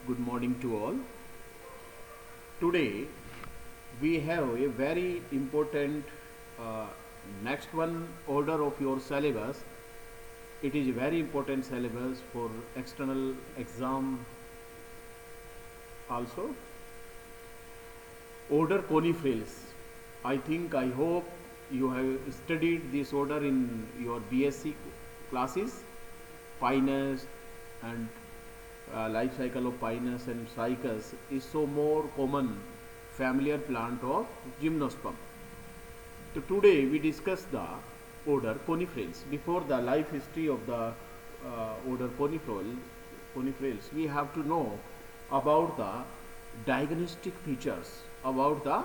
Good morning to all. Today we have a very important uh, next one order of your syllabus. It is a very important syllabus for external exam also. Order coniferales. I hope you have studied this order in your BSc classes. Pinus and life cycle of Pinus and Cycas is so more common familiar plant of gymnosperm. So today we discuss the order coniferales. Before the life history of the order coniferales, we have to know about the diagnostic features of the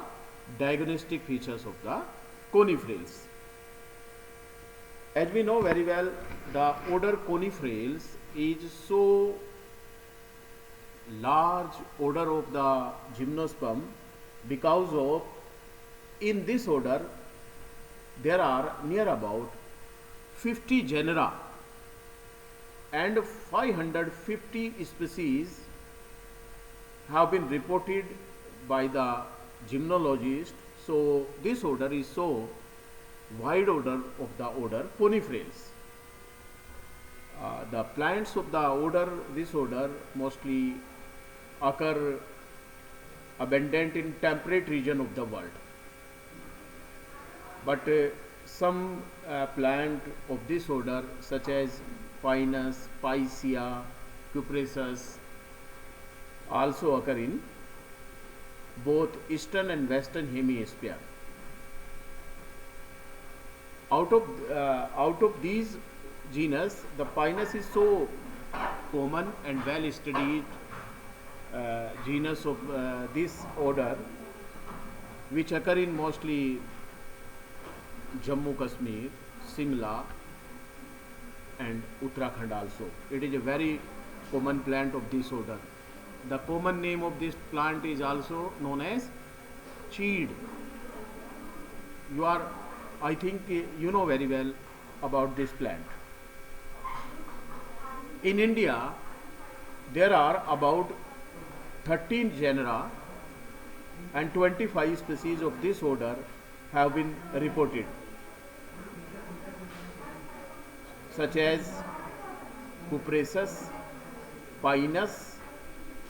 coniferales. As we know very well, the order coniferales is so large order of the gymnosperm because of in this order there are near about 50 genera and 550 species have been reported by the gymnologist. So this order is so wide order of the order coniferales. The plants of the this order mostly occur abundant in temperate region of the world. But some plant of this order such as Pinus, Picea, Cupressus also occur in both eastern and western hemisphere. Out of these genus, the Pinus is so common and well studied genus of this order, which occur in mostly Jammu Kashmir, Simla and Uttarakhand also. It is a very common plant of this order. The common name of this plant is also known as cheed. I think you know very well about this plant. In India, there are about 13 genera and 25 species of this order have been reported, such as Cupressus, Pinus,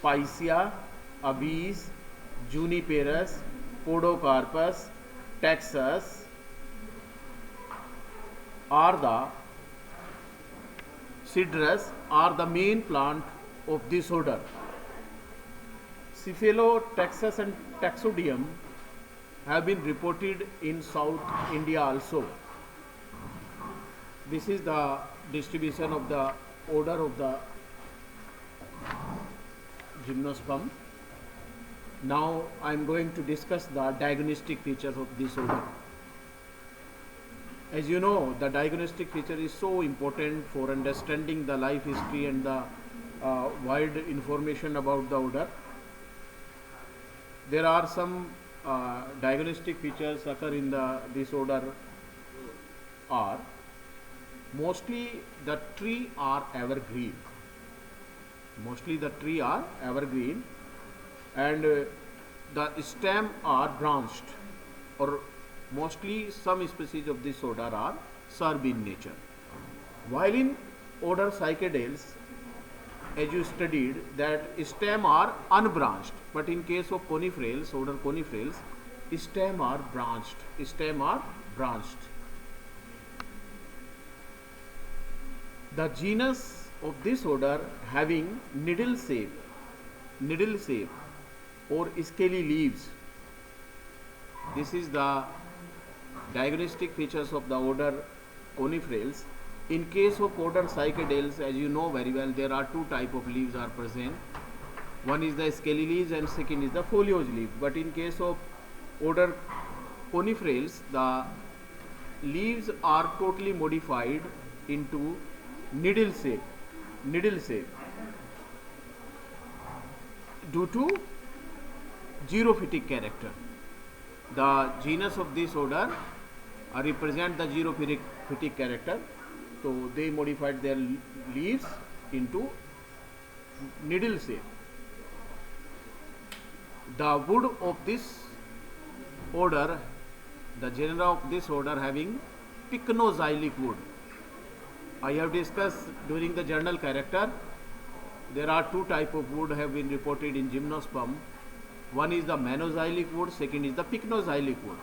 Picea, Abies, Juniperus, Podocarpus, Taxus are the Cedrus are the main plant of this order. Cephalotaxus and Taxodium have been reported in South India also. This is the distribution of the order of the gymnosperm. Now I am going to discuss the diagnostic features of this order. As you know, the diagnostic feature is so important for understanding the life history and the wide information about the order. There are some diagnostic features occur in this order are mostly the tree are evergreen. And the stem are branched, or mostly some species of this order are serb in nature. While in order Cycadales, as you studied, that stem are unbranched, but in case of coniferales, order coniferales, stem are branched. The genus of this order having needle shape or scaly leaves. This is the diagnostic features of the order coniferales. In case of order Cycadales, as you know very well, there are two type of leaves are present. One is the scaly leaves and second is the foliose leaf. But in case of order coniferales, the leaves are totally modified into needle shape due to xerophytic character. The genus of this order represent the xerophytic character. So they modified their leaves into needle shape. The wood of this order, the genera of this order having pycnoxylic wood. I have discussed during the journal character. There are two types of wood have been reported in gymnosperm. One is the manoxylic wood, second is the pycnoxylic wood.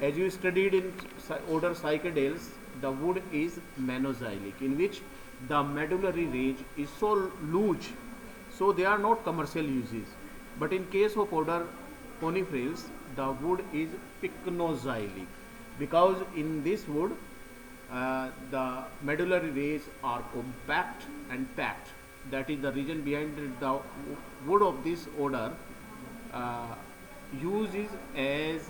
As you studied in order Cycadales, the wood is manoxylic, in which the medullary range is so loose, so they are not commercial uses. But in case of order Coniferalis, the wood is pycnoxylic, because in this wood the medullary rays are compact and packed. That is the reason behind it. The wood of this order uses as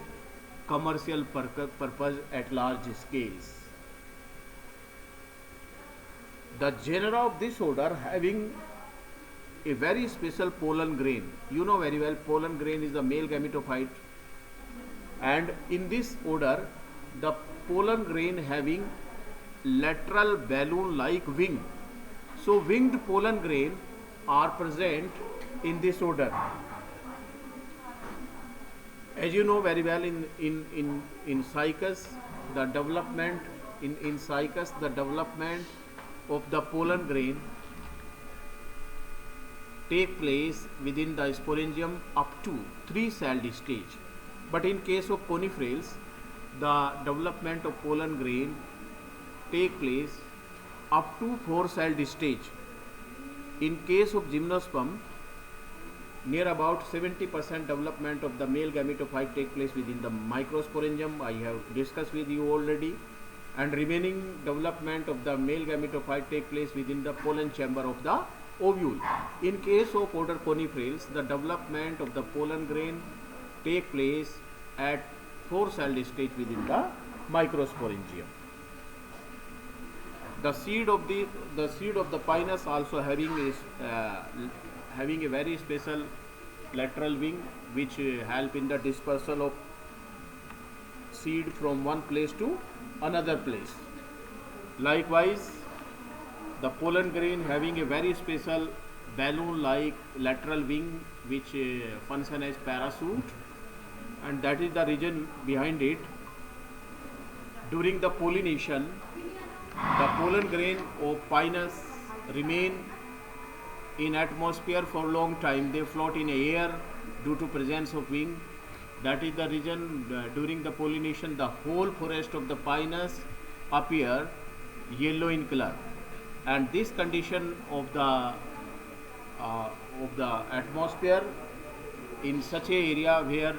commercial purpose at large scales. The genera of this order having a very special pollen grain. You know very well, pollen grain is the male gametophyte, and in this order the pollen grain having lateral balloon like wing. So winged pollen grain are present in this order. As you know very well, in Cycas, the development in Cycas, the development of the pollen grain take place within the sporangium up to 3-celled stage. But in case of Coniferalis, the development of pollen grain take place up to 4-celled stage. In case of gymnosperm, near about 70% development of the male gametophyte take place within the microsporangium. I have discussed with you already. And remaining development of the male gametophyte take place within the pollen chamber of the ovule. In case of order Coniferalis, the development of the pollen grain take place at 4-celled stage within the microsporangium. The seed of the pinus also having a very special lateral wing, which help in the dispersal of seed from one place to another place. Likewise, the pollen grain having a very special balloon like lateral wing, which function as parachute, and that is the reason behind it. During the pollination, the pollen grain of pinus remain in atmosphere for long time. They float in air due to presence of wing. That is the reason during the pollination the whole forest of the pinus appear yellow in color, and this condition of the atmosphere in such a area where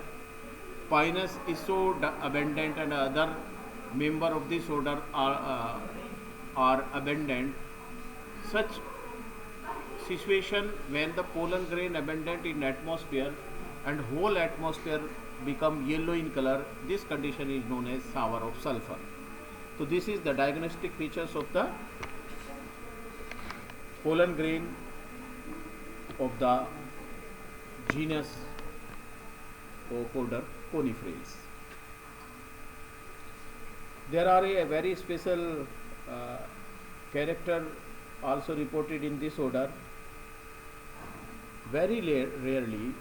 pinus is so abundant and other member of this order are abundant, such situation when the pollen grain abundant in atmosphere and whole atmosphere become yellow in color, this condition is known as sour of sulfur. So this is the diagnostic features of the pollen grain of the genus of order Coniferalis. There are a very special character also reported in this order. Very rarely,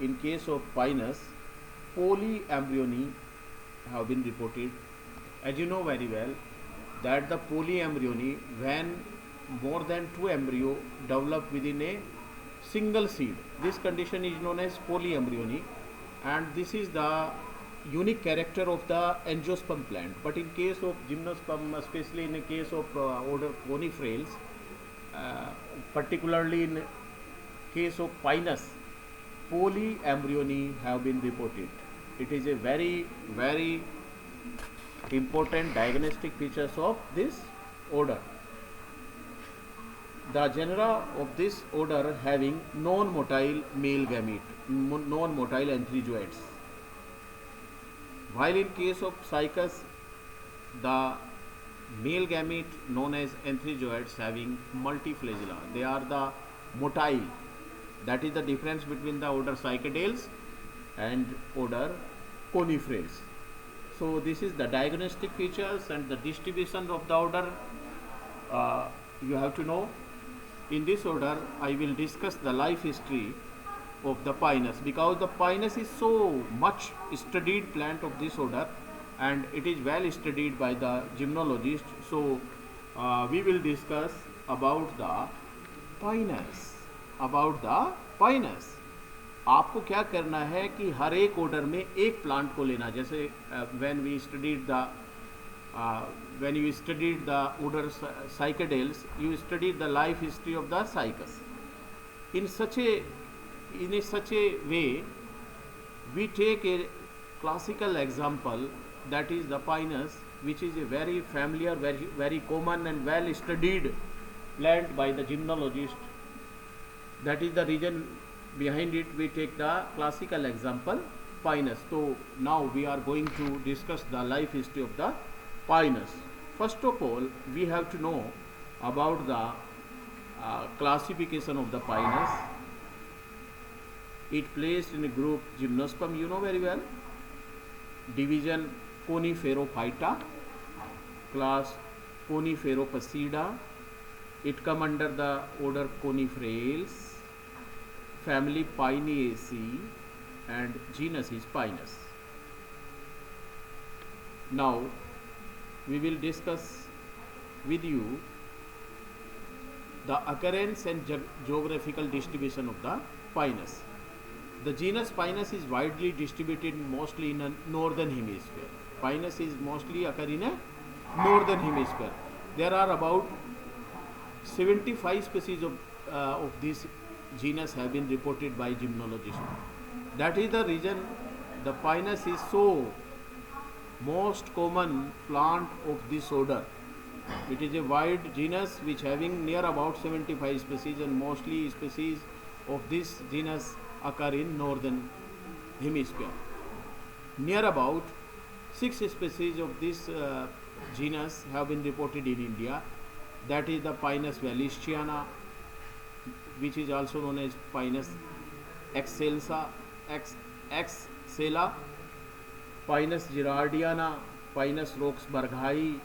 in case of pinus, polyembryony have been reported. As you know very well, that the polyembryony, when more than 2 embryo develop within a single seed, this condition is known as polyembryony, and this is the unique character of the angiosperm plant. But in case of gymnosperm, especially in the case of order Coniferalis, particularly in case of pinus, polyembryony have been reported. It is a very, very important diagnostic features of this order. The genera of this order having non-motile male gamete, non-motile anthrazoids. While in case of Cycas, the male gamete known as anthrazoids having multiflagella. They are the motile. That is the difference between the order Cycadales and order Coniferalis. So this is the diagnostic features and the distribution of the order. You have to know. In this order, I will discuss the life history of the Pinus, because the Pinus is so much studied plant of this order and it is well studied by the gymnologist. So we will discuss about the Pinus. About the Pinus. आपको क्या करना है कि हर एक order में एक plant को लेना, जैसे when we studied the when you studied the order Cycadales, you studied the life history of the cycas. In such a way, we take a classical example, that is the Pinus, which is a very familiar, very common and well studied plant by the gymnologist. That is the reason behind it we take the classical example Pinus. So now we are going to discuss the life history of the Pinus. First of all, we have to know about the classification of the Pinus. It placed in a group Gymnosperm, you know very well. Division Coniferophyta, class Coniferopsida. It come under the order Coniferaceae, family Pineaceae, and genus is Pinus. Now we will discuss with you the occurrence and geographical distribution of the Pinus. The genus Pinus is widely distributed mostly in a northern hemisphere. Pinus is mostly occur in a northern hemisphere. There are about 75 species of this genus have been reported by gymnologists. That is the reason the Pinus is so most common plant of this order. It is a wide genus which having near about 75 species, and mostly species of this genus occur in northern hemisphere. Near about 6 species of this genus have been reported in India. That is the Pinus valenciana, which is also known as Pinus excella, Pinus gerardiana, Pinus roxburghii,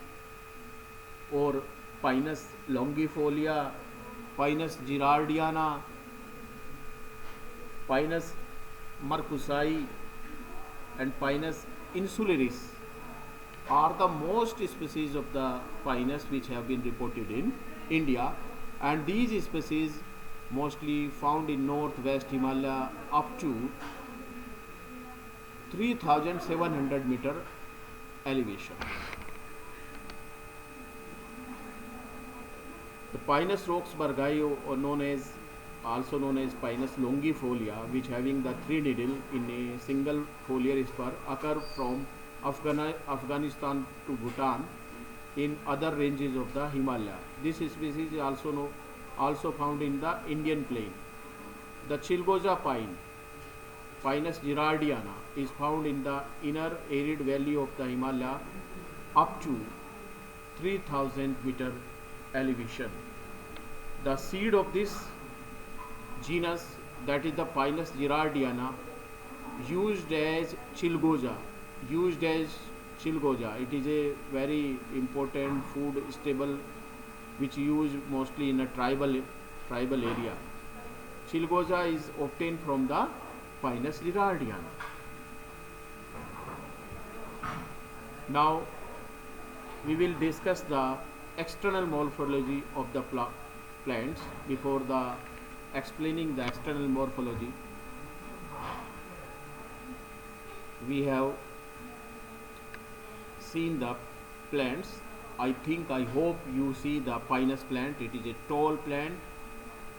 or Pinus longifolia, Pinus gerardiana, Pinus marcusii, and Pinus insularis are the most species of the Pinus which have been reported in India, and these species mostly found in northwest Himalaya up to 3700 meter elevation. The Pinus roxburghii, or also known as Pinus longifolia, which having the 3 needle in a single foliar spur, occur from Afghanistan to Bhutan in other ranges of the Himalaya. This species is also found in the Indian plain. The Chilgoza pine, Pinus gerardiana, is found in the inner arid valley of the Himalaya up to 3000 meter elevation. The seed of this genus, that is the Pinus gerardiana, used as Chilgoza. It is a very important food staple which used mostly in a tribal area. Chilgoza is obtained from the Pinus gerardiana. Now we will discuss the external morphology of the plants. Before the explaining the external morphology, we have seen the plants. I hope you see the Pinus plant. It is a tall plant,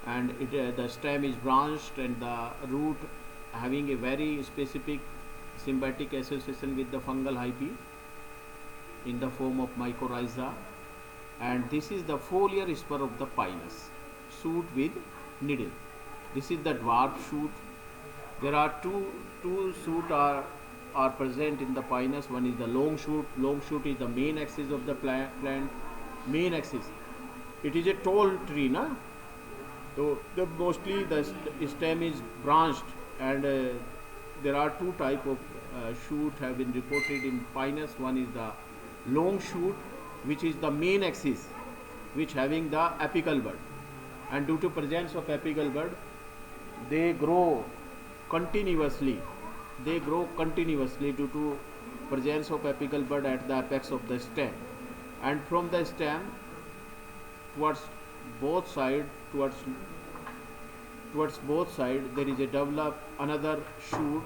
and the stem is branched, and the root having a very specific symbiotic association with the fungal hyphae in the form of mycorrhiza. And this is the foliar spur of the Pinus, shoot with needle. This is the dwarf shoot. There are two shoot are present in the Pinus. One is the long shoot. Long shoot is the main axis of the plant. Main axis. It is a tall tree, na? So mostly the stem is branched, and there are 2 type of shoot have been reported in Pinus. One is the long shoot, which is the main axis, which having the apical bud, and due to presence of apical bud, they grow continuously. They grow continuously due to presence of apical bud at the apex of the stem, and from the stem towards both side towards both sides there is a develop another shoot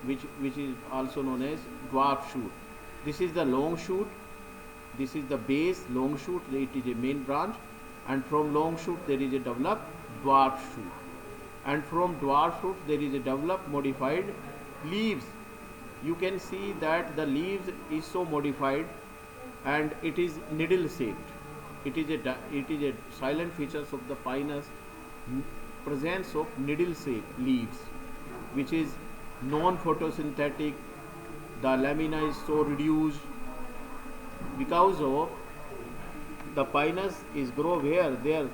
which is also known as dwarf shoot. This is the long shoot, this is the base long shoot, it is a main branch, and from long shoot there is a developed dwarf shoot, and from dwarf shoot there is a developed modified leaves. You can see that the leaves is so modified and it is needle shaped. It is a silent features of the pinus, presence of needle shaped leaves, which is non photosynthetic. The lamina is so reduced because of the pinus is grow where their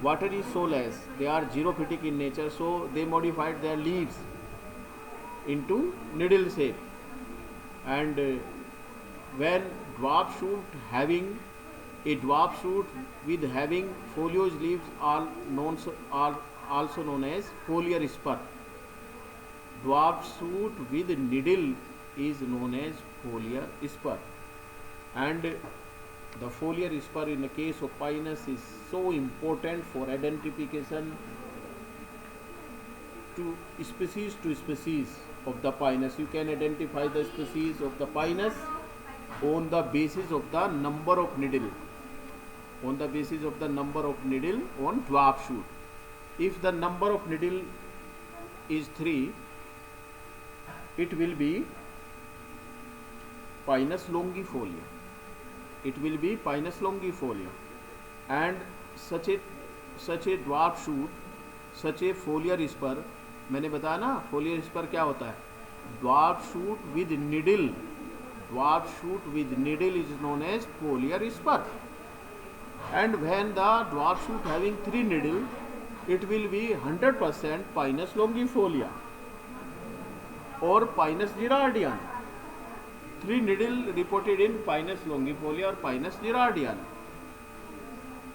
water is so less, they are xerophytic in nature, so they modified their leaves into needle shape. And when dwarf shoot having a dwarf shoot with having foliose leaves are also known as foliar spur. Dwarf shoot with needle is known as foliar spur, and the foliar spur in the case of pinus is so important for identification to species of the pinus. You can identify the species of the pinus on the basis of the number of needle, on dwarf shoot. If the number of needle is 3, it will be Pinus longifolia. It will be Pinus longifolia, and such a dwarf shoot, such a foliar spur. मैंने बताया ना foliar spur क्या होता है. Dwarf shoot with needle is known as foliar spur. And when the dwarf shoot having 3 needle, it will be 100% Pinus longifolia or Pinus gerardiana. 3 needle reported in Pinus longifolia or Pinus gerardiana.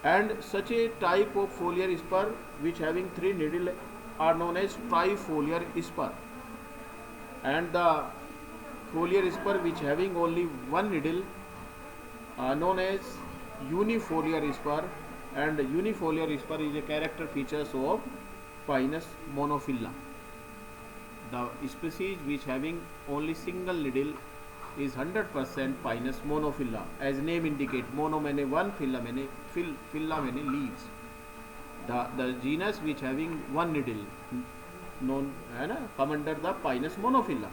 And such a type of foliar spur which having 3 needle are known as trifoliar spur. And the foliar spur which having only 1 needle are known as unifoliar spur, and unifoliar spur is a character features of Pinus monophylla. The species which having only single needle is 100% Pinus monophylla. As name indicate, mono means one, phylla means leaves. The genus which having 1 needle known come under the Pinus monophylla.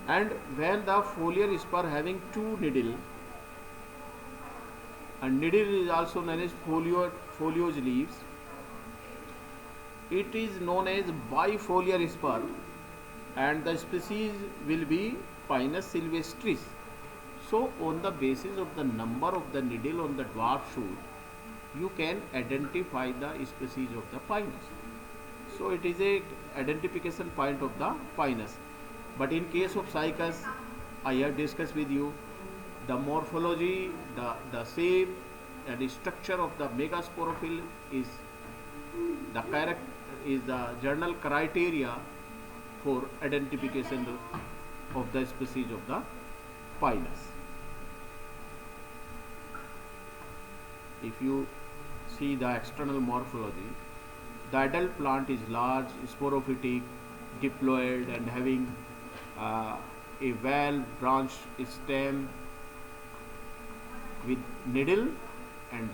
And when the foliar spur having 2 needle, and needle is also known as foliose leaves, it is known as bifoliar spur, and the species will be Pinus sylvestris. So on the basis of the number of the needle on the dwarf shoot, you can identify the species of the Pinus. So it is a identification point of the Pinus. But in case of Cycas, I have discussed with you the morphology, the shape and the structure of the megasporophyll is the general criteria for identification of the species of the Pinus. If you see the external morphology, the adult plant is large, sporophytic, diploid, and having a well branched stem with needle and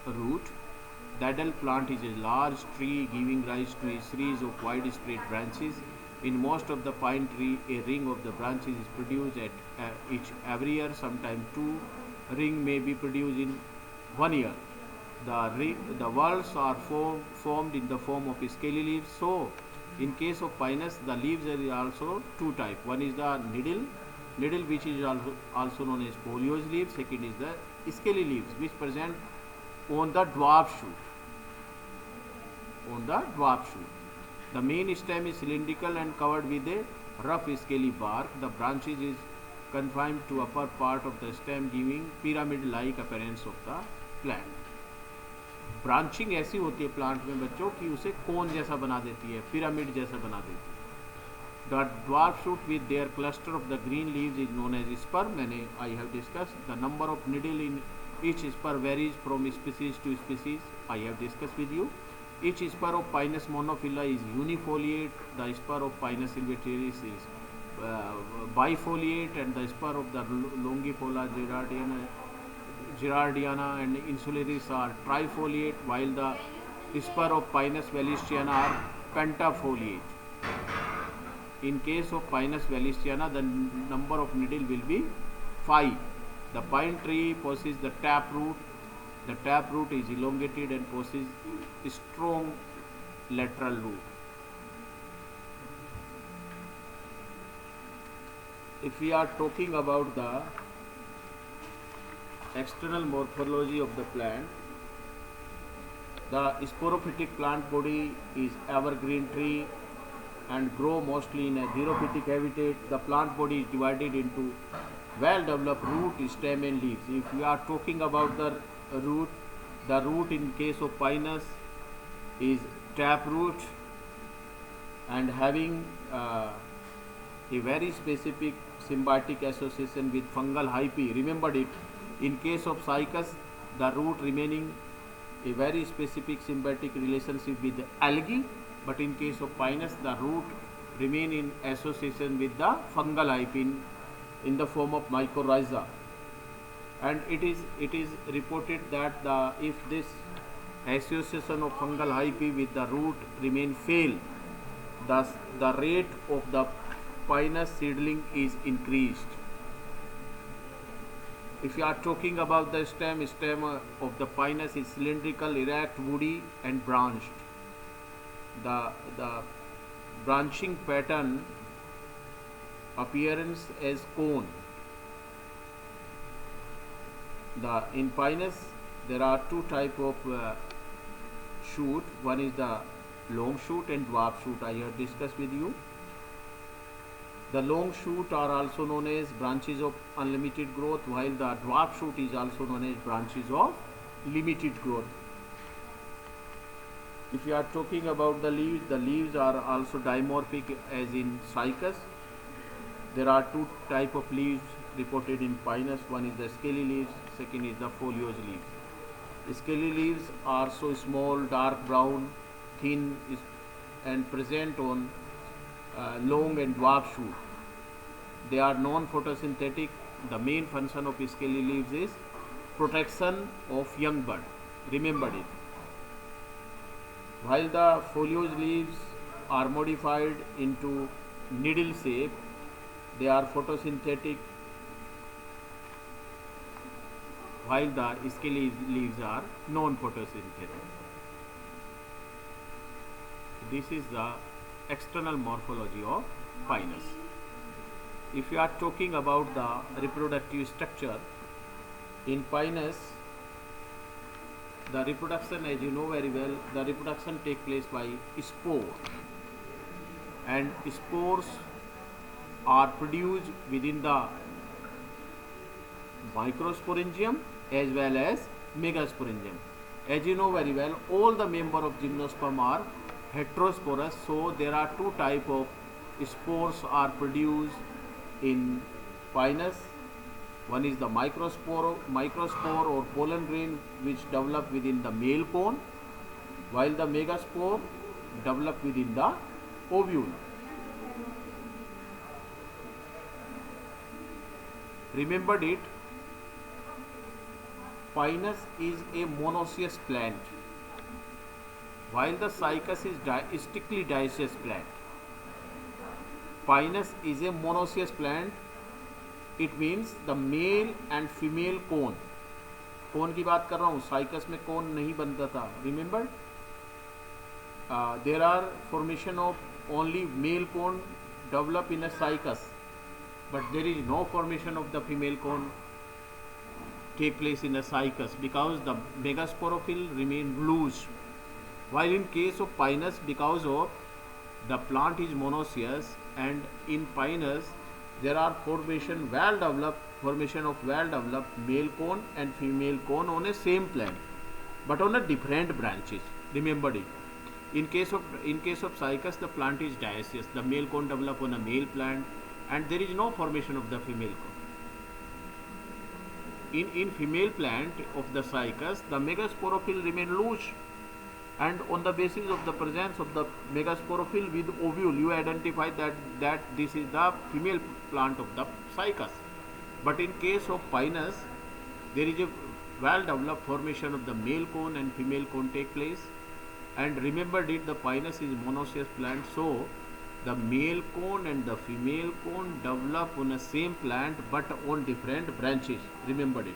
root. The adult plant is a large tree giving rise to a series of widespread branches. In most of the pine tree, a ring of the branches is produced at every year. Sometimes 2 rings may be produced in 1 year. The whorls are formed in the form of scaly leaves. So, in case of Pinus, the leaves are also 2 types. One is the needle which is also known as foliose leaves. Second is the scaly leaves which present on the dwarf shoot. The main stem is cylindrical and covered with a rough scaly bark. The branches is confined to upper part of the stem, giving pyramid-like appearance of the plant. Branching ऐसी होती है plant में बच्चों कि उसे कोन जैसा बना देती है, पिरामिड जैसा बना देती है. The dwarf shoot with their cluster of the green leaves is known as spur. I have discussed. The number of needle in each spur varies from species to species. I have discussed with you. Each spur of Pinus monophylla is unifoliate. The spur of Pinus sylvestris is bifoliate, and the spur of the longifolia Gerardiana and insularis are trifoliate, while the spur of Pinus vallistiana are pentafoliate. In case of Pinus vallistiana, the number of needle will be 5. The pine tree possesses the tap root. The tap root is elongated and possesses strong lateral root. If we are talking about the external morphology of the plant, the sporophytic plant body is evergreen tree and grow mostly in a xerophytic habitat. The plant body is divided into well-developed root, stem and leaves. If we are talking about the root in case of Pinus is tap root and having a very specific symbiotic association with fungal hyphae. Remember it. In case of Cycas, the root remaining a very specific symbiotic relationship with the algae, but in case of Pinus, the root remain in association with the fungal hyphae in the form of mycorrhiza. And it is reported that if this association of fungal hyphae with the root remain fail, thus the rate of the Pinus seedling is increased. If you are talking about the stem of the Pinus is cylindrical, erect, woody and branched. The branching pattern appearance as cone. In Pinus there are two type of shoot. One is the long shoot and dwarf shoot. I have discussed with you. The long shoot are also known as branches of unlimited growth, while the dwarf shoot is also known as branches of limited growth. If you are talking about the leaves are also dimorphic as in Cycas. There are two type of leaves reported in Pinus. One is the scaly leaves, second is the foliose leaves. Scaly leaves are so small, dark brown, thin and present on long and dwarf shoot. They are non-photosynthetic. The main function of scaly leaves is protection of young bud. Remember it. While the foliose leaves are modified into needle shape, they are photosynthetic, while the scaly leaves are non-photosynthetic. This is the external morphology of Pinus. If you are talking about the reproductive structure in Pinus, the reproduction, as you know very well, the reproduction takes place by spore, and spores are produced within the microsporangium as well as megasporangium. As you know very well, all the members of gymnosperm are heterosporous, so there are two type of spores are produced in Pinus. One is the microspore or pollen grain, which develop within the male cone, while the megaspore develop within the ovule. Remembered it, Pinus is a monoecious plant, while the Cycas is strictly dioecious plant. Pinus is a monoecious plant. It means the male and female cone. Cone की बात कर रहा हूँ, Cycas में cone नहीं बनता था. Remember? There are formation of only male cone develop in a Cycas, but there is no formation of the female cone take place in a Cycas because the megasporophyll remain loose. While in case of Pinus, because of the plant is monoecious, and in Pinus there are formation of well-developed male cone and female cone on a same plant, but on a different branches. Remember it. In case of cycas, the plant is dioecious. The male cone develop on a male plant, and there is no formation of the female cone. In female plant of the cycas, the megasporophyll remain loose, and on the basis of the presence of the megasporophyll with ovule, you identify that this is the female plant of the cycas. But in case of pinus, there is a well developed formation of the male cone and female cone take place. And remember that the pinus is monoecious plant, so the male cone and the female cone develop on the same plant but on different branches. Remember it.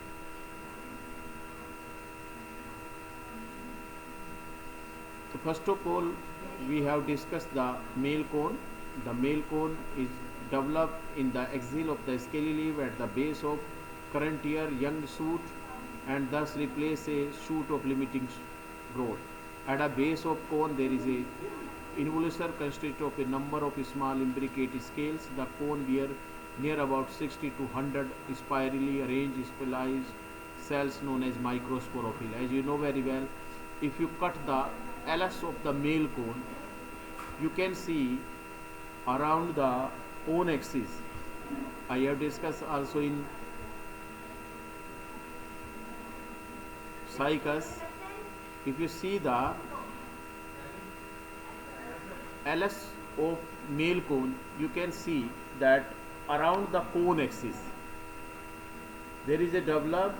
So first of all, we have discussed the male cone. The male cone is developed in the axil of the scaly leaf at the base of current year young shoot, and thus replace a shoot of limiting growth. At a base of cone, there is a involucre consists of a number of small imbricate scales. The cone bear near about 60 to 100 spirally arranged specialized cells known as microsporophyll. As you know very well, if you cut the LS of the male cone, you can see around the cone axis. I have discussed also in cycas. If you see the LS of male cone, you can see that around the cone axis there is a developed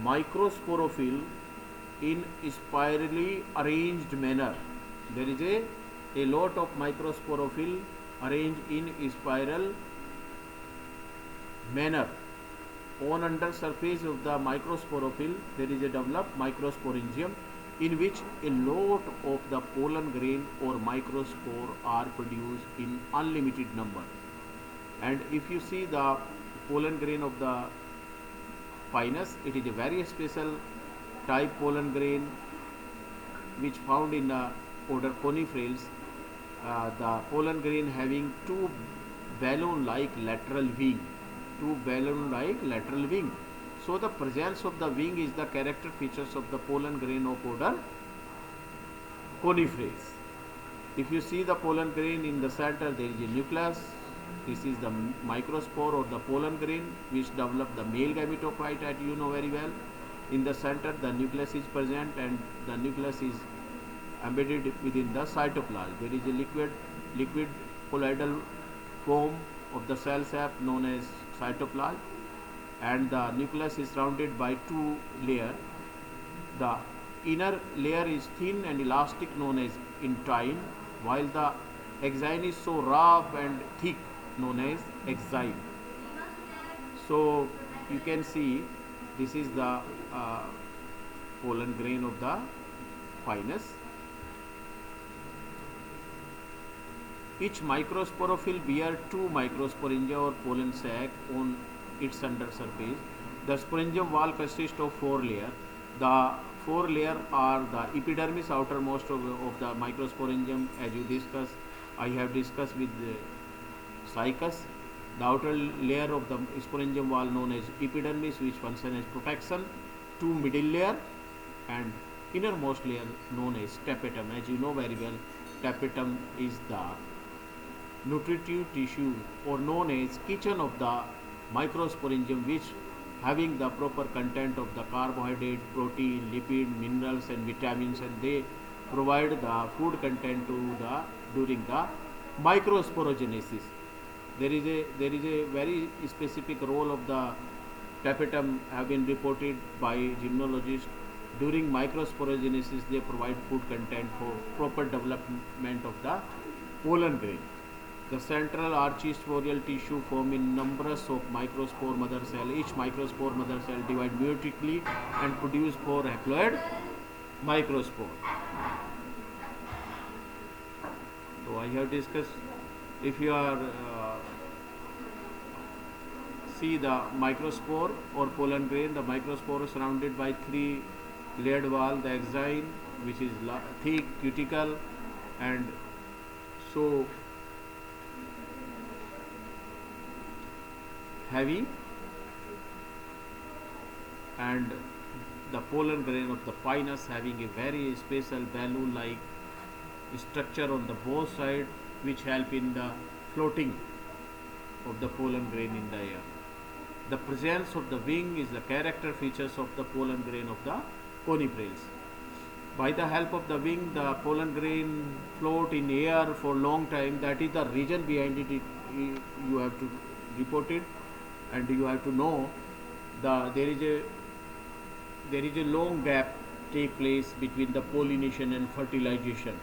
microsporophyll in spirally arranged manner. There is a lot of microsporophyll arranged in spiral manner. On under surface of the microsporophyll, there is a developed microsporangium in which a lot of the pollen grain or microspore are produced in unlimited number. And if you see the pollen grain of the pinus, it is a very special type pollen grain which found in the order Coniferalis. The pollen grain having two balloon-like lateral wing. So the presence of the wing is the character features of the pollen grain of order Coniferalis. If you see the pollen grain in the center, there is a nucleus. This is the microspore or the pollen grain which develop the male gametophyte, as you know very well. In the center, the nucleus is present and the nucleus is embedded within the cytoplasm. There is a liquid colloidal foam of the cell sap known as cytoplasm, and the nucleus is surrounded by two layers. The inner layer is thin and elastic known as intine, while the exine is so rough and thick known as exine. So you can see this is the pollen grain of the pinus. Each microsporophyll bear two microsporangia or pollen sac on its under surface. The sporangium wall consists of four layers. The four layers are the epidermis, outermost of the microsporangium, as you discussed. I have discussed with cycas. The outer layer of the sporangium wall known as epidermis, which functions as protection. Two middle layer and innermost layer known as tapetum. As you know very well, tapetum is the nutritive tissue or known as kitchen of the microsporangium, which having the proper content of the carbohydrate, protein, lipid, minerals and vitamins, and they provide the food content to the during the microsporogenesis. There is a very specific role of the tapetum have been reported by gymnologists. During microsporogenesis, they provide food content for proper development of the pollen grain. The central archisporial tissue form in numbers of microspore mother cell. Each microspore mother cell divide meiotically and produce 4 haploid microspore. So I have discussed. If you are see the microspore or pollen grain, the microspore is surrounded by 3 layered wall, the exine, which is thick, cuticle, and so heavy, and the pollen grain of the pinus having a very special balloon-like structure on the both sides, which help in the floating of the pollen grain in the air. The presence of the wing is the character features of the pollen grain of the coniferates. By the help of the wing, the pollen grain float in air for long time. That is the reason behind it. You have to report it, and you have to know there is a long gap take place between the pollination and fertilization.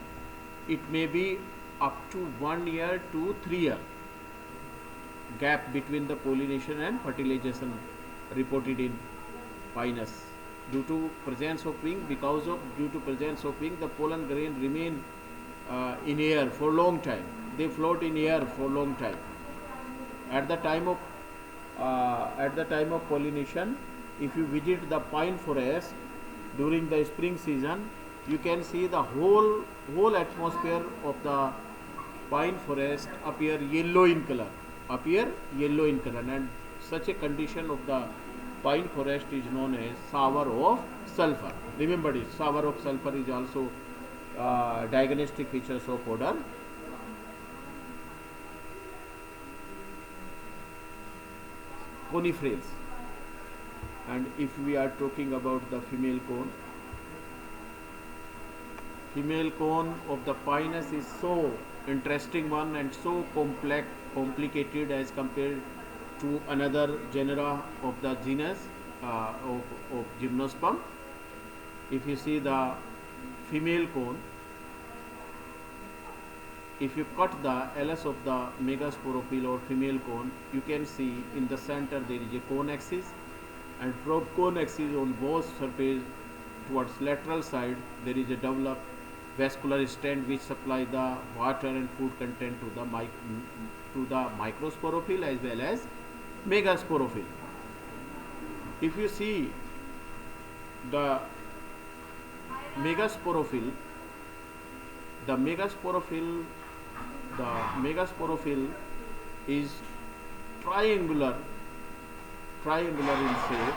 It may be up to 1 year to 3 year gap between the pollination and fertilization reported in pinus. Due to presence of wing, due to presence of wing, the pollen grain remain in air for long time. They float in air for long time. At the time of pollination, if you visit the pine forest during the spring season, you can see the whole atmosphere of the pine forest appear yellow in color, and such a condition of the pine forest is known as sour of sulfur. Remember this, sour of sulfur is also diagnostic features of odor. Coniferates. And if we are talking about the female cone of the pinus is so interesting one and so complicated as compared to another genera of the genus of Gymnosperm. If you see the female cone, if you cut the LS of the megasporophyll or female cone, you can see in the center there is a cone axis, and from cone axis on both surface towards lateral side there is a developed vascular stand which supply the water and food content to the microsporophyll as well as megasporophyll. If you see the megasporophyll, the megasporophyll is triangular in shape.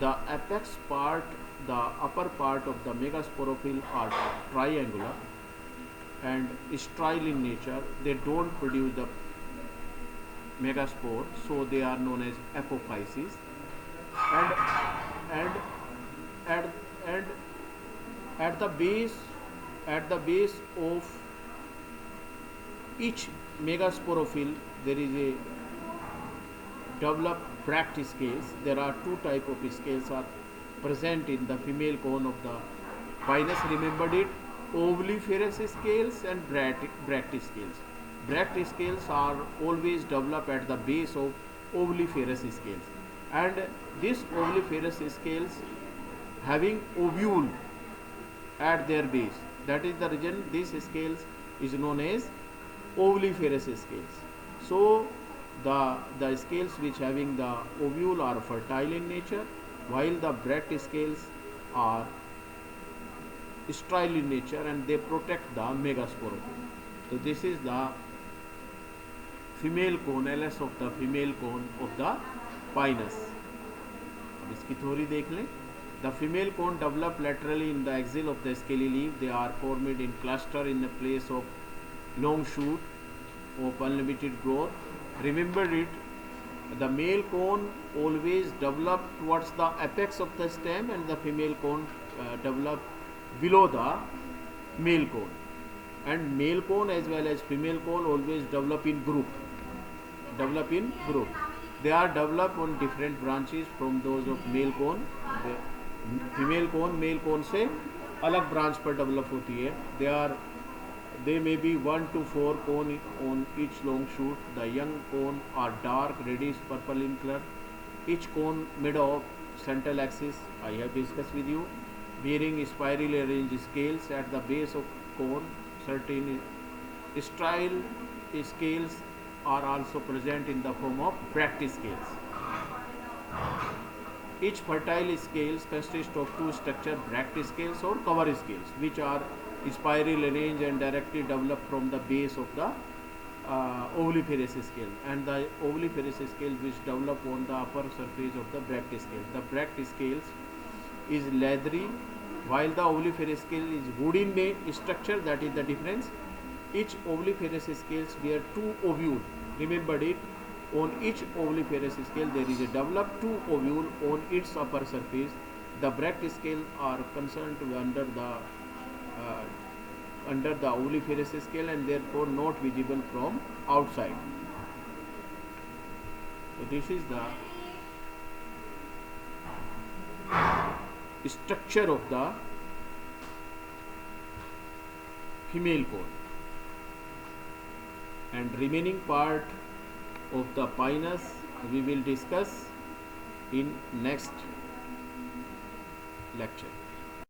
The apex part, the upper part of the megasporophyll are triangular and sterile in nature. They don't produce the megaspore, so they are known as apophyses. And at the base of each megasporophyll there is a developed bract scales. There are two type of scales are present in the female cone of the pinus. Remembered it, ovuliferous scales and bract scales. Bract scales are always developed at the base of ovuliferous scales, and these ovuliferous scales having ovule at their base. That is the reason these scales is known as ovuliferous scales. So the scales which having the ovule are fertile in nature, while the bract scales are sterile in nature and they protect the megasporophyll. So this is the female cone, LS of the female cone of the pinus. अब इसकी theory देख लें. The female cone develop laterally in the axil of the scaly leaf. They are formed in cluster in the place of long shoot of unlimited growth. Remember it, the male cone always develop towards the apex of the stem, and the female cone develop below the male cone. And male cone as well as female cone always develop in group. They are developed on different branches from those of male cone. Female cone male cone से अलग branch पर develop होती है. They may be 1 to 4 cone on each long shoot. The young cone are dark reddish purple in color. Each cone made of central axis, I have discussed with you, bearing spiral arranged scales at the base of cone. Certain sterile scales are also present in the form of bract scales. Each fertile scales consists of two structured bract scales or cover scales, which are spiral arranged and directly developed from the base of the ovuliferous scale, and the ovuliferous scale which develop on the upper surface of the bract scale. The bract scales is leathery, while the ovuliferous scale is wood in structure. That is the difference. Each ovuliferous scales bear two ovules. Remember it. On each ovuliferous scale there is a developed two ovule on its upper surface. The bracts scale are concerned uh, under the ovuliferous scale and therefore not visible from outside. So this is the structure of the female cone, and remaining part of the pinus we will discuss in next lecture.